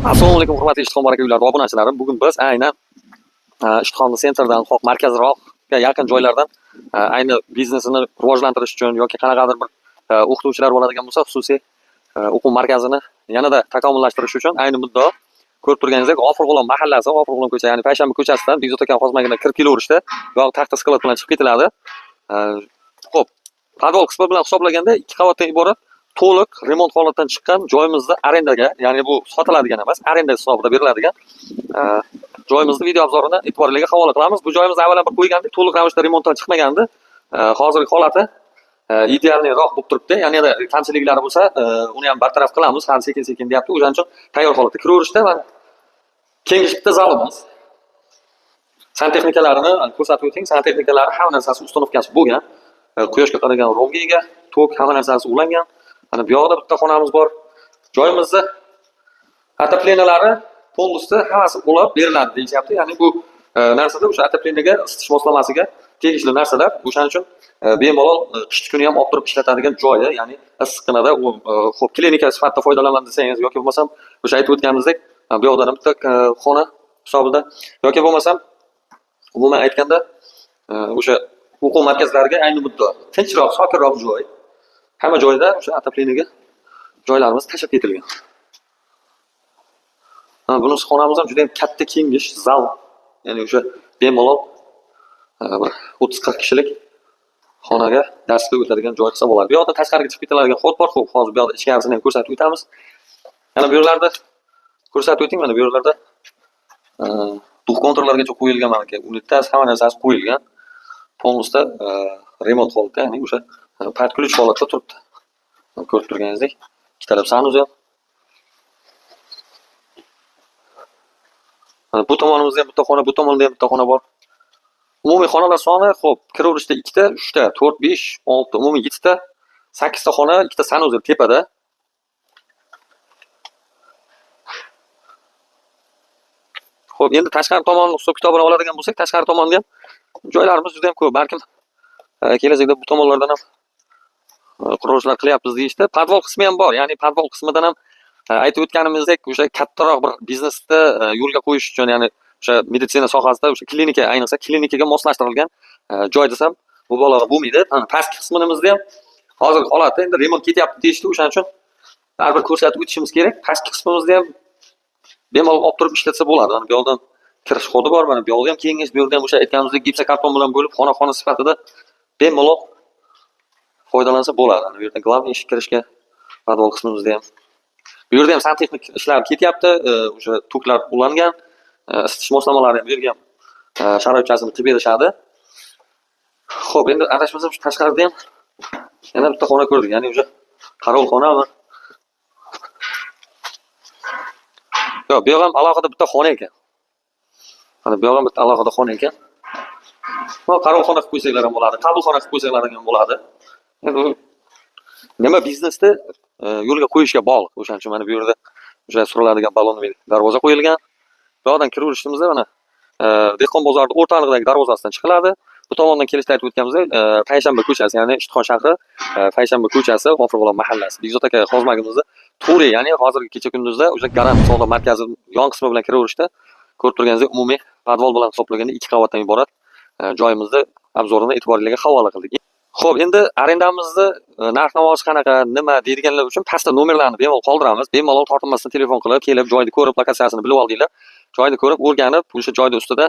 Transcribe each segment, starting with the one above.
Assalomu alaykum hurmatli Ishtixon baraka uylari obunachilarim. Bugun biz aynan Ishtixon sentrdan, xoh markazroqqa yaqin joylardan ayni biznesini rivojlantirish uchun yoki qanaqadir bir o'qituvchilar bo'ladigan bo'lsa, xususiy o'quv markazini yanada takomillashtirish uchun ayni muddao ko'rib turganingizdek G'ofurg'ulom mahallasi, G'ofurg'ulom ko'cha, ya'ni Payshanba ko'chasidan Bekzod aka xozmagina kirib kelaverishda yo'q taxta sklad bilan chiqib ketiladi. Xo'p, podval qismi bilan hisoblaganda 2 qavatdan iborat to'liq remont holatdan chiqqan joyimizni arendaga, ya'ni bu sotiladigan emas, arenda hisobida beriladigan joyimizni video obzorini e'tiboringizga havola qilamiz. Bu joyimizni avvalo bir qo'ygandik, to'liq ravishda remontdan chiqmagandi. Hozirgi holati idealniroq bo'lib turibdi. Ya'ni kamchiliklari bo'lsa, uni ham bartaraf qilamiz. Ham sekin-sekin deyapti. O'shaning uchun tayyor holatda kiraverishda va kengash bitta zalimiz. Santexnikalarini ko'rsatib o'ting. Santexnikalari hamma narsasi ustanovkasi bo'lgan. Quyoshga qaragan romga ega, tok hamma narsasi ulangan. Mana bu yoqda bitta xonamiz bor. Joyimizda ataplenalari polnosti hammasi ulab beriladi deyapti. Ya'ni bu narsada o'sha ataplenaga, isitish moslamasiga tegishli narsalar. O'shaning uchun bemalol qish kuni ham olib turib ishlatadigan joyi, ya'ni issiqqinada u xo'p klinika sifatida foydalanaman desangiz yoki bo'lmasam o'sha aytib o'tganimizdek bu yoqda ham bitta xona hisobida yoki bo'lmasam umuman aytganda o'sha o'quv markazlariga ayni muddao tinchroq, sokinroq joy. Hamma joyda o'sha ataplenaga joylarimiz tashlab ketilgan. Bunisi xonamiz ham juda ham katta kengash zal. Ya'ni o'sha bemalol 30-40 kishilik xonaga darsga o'tadigan joy qilsa bo'ladi. Bu yoqda tashqariga chiqib ketiladigan xod bor. Xo'p, hozir bu yoqda ichkarisini ham ko'rsatib o'tamiz. Yana bu yerlarda ko'rsatib o'ting, mana bu yerlarda duh kontrollargacha qo'yilgan, mana aka unitaz hamma narsasi qo'yilgan. Polnosda remont holatda, ya'ni o'sha podключ holatda turibdi. Ko'rib turganingizdek, ikkitalab sanuzel. Bu tomonimizda ham bitta xona, bu tomonda ham bitta xona bor. Umumiy xonalar soni, xo'p, kiraverishda 2 ta, 3 ta, 4, 5, 6, umumiy 7 ta, 8 ta xona, 2 ta sanuzel tepada. Xo'p, endi tashqari tomonni hisob kitobini oladigan bo'lsak, tashqari tomonda ham joylarimiz juda ham ko'p. Balkim kelajakda bu tomonlardan ham qurilishlar qilyapmiz deyishdi. Podval qismi ham bor. Ya'ni podval qismidan ham aytib o'tganimizdek, o'sha kattaroq bir biznesni yo'lga qo'yish uchun, ya'ni o'sha meditsina sohasida o'sha klinika, ayniqsa klinikaga moslashtirilgan joy desam mubolag'a bo'lmaydi. Pastki qismimizda ham hozirgi holatda endi remont ketyapti deyishdi. O'shaning uchun baribir ko'rsatib o'tishimiz kerak. Pastki qismimizda ham bemalol olib turib ishlatsa bo'ladi. Mana bu yoqdan kirish xodi bor, mana bu yoqda ham kengash, bu yerda ham o'sha aytganimizdek gipsokarton bilan bo'lib xona sifatida bemalol foydalansa bo'ladi. Bu yerda glavniy eshik kirishga podval qismimizda ham. Bu yerda ham santexnik ishlar ketyapti. O'sha toklar ulangan, isitish moslamalari ham bu yerga ham sharoitchasini qilib berishadi. Xo'p, endi adashmasam shu tashqarida ham yana bitta xona ko'rdik. Ya'ni o'sha qarovul xonami. Yo'q, bu yoq ham alohida bitta xona ekan. Mana bu yoq ham bitta alohida xona ekan. Qarovul xona qilib qo'ysanglar ham bo'ladi, qabulxona qilib qo'ysanglar ham bo'ladi. Endi nima biznesda yo'lga qo'yishga bog'liq. O'shaning uchun mana bu yerda o'sha suriladigan balonli darvoza qo'yilgan. Bu yoqdan kiraverishimizda mana Dehqon bozorining o'rtalig'idagi darvozasidan chiqiladi. Bu tomondan kelishda aytib o'tganimizdek, Payshanba ko'chasi, ya'ni Ishtixon shahri, Payshanba ko'chasi, G'ofurg'ulom mahallasi. Bekzod aka xozmagimizni to'ri, ya'ni hozirgi kecha kunduzda o'sha Garant savdo markazi yon qismi bilan kiraverishda ko'rib turganingizdek, umumiy podval bilan hisoblaganda 2 qavatdan iborat joyimizni obzorini e'tiboringizga havola qildik. Xo'p, endi arendamizni narx-navosi qanaqa, nima deydiganlar uchun pastda nomerlarni bemalol qoldiramiz. Bemalol tortinmasdan telefon qilib, kelib joyni ko'rib, lokatsiyasini bilib oldinglar. Joyni ko'rib, o'rganib, o'sha joyning ustida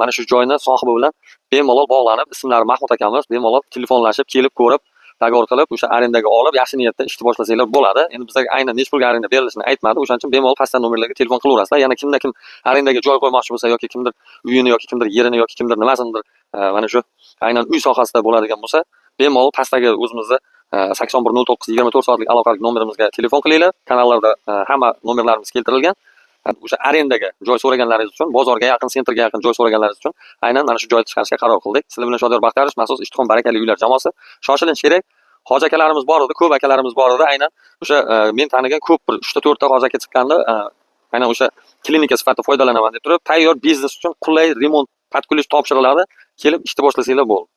mana shu joyning sohibi bilan bemalol bog'lanib, ismlari Mahmud akamiz, bemalol telefonlashib, kelib ko'rib, dogovor qilib, o'sha arendaga olib, yaxshi niyatda ishni boshlashinglar bo'ladi. Endi bizga aynan nechta pulga arenda berilishini aytmadi. O'shaning uchun bemalol pastdan nomerlarga telefon qilaverasizlar. Yana kim arendaga joy qo'ymoqchi bo'lsa yoki kimdir uyini yoki kimdir yerini yoki kimdir nimasinidir mana shu aynan uy sohasida bo'ladigan bo'lsa, bemalol pastdagi o'zimizda 810924 soatlik aloqalik nomerimizga telefon qilinglar. Kanallarda hamma nomerlarimiz keltirilgan. O'sha arendaga joy so'raganlaringiz uchun, bozorga yaqin, sentrga yaqin joy so'raganlaringiz uchun aynan mana shu joyni chiqarishga qaror qildik. Sizlar bilan Shodiyor Baxtiyorov maxsus Ishtixon barakali uylar jamoasi. Shoshilinch kerak. Hoji akalarimiz bor edi, ko'p akalarimiz bor edi. Aynan o'sha men tanigan ko'p bir 3 ta 4 ta hoji aka chiqqanda aynan o'sha klinika sifatida foydalanaman deb turib, tayyor biznes uchun qulay remont podключ topshiriladi. Kelib ishni boshlasanglar bo'ldi.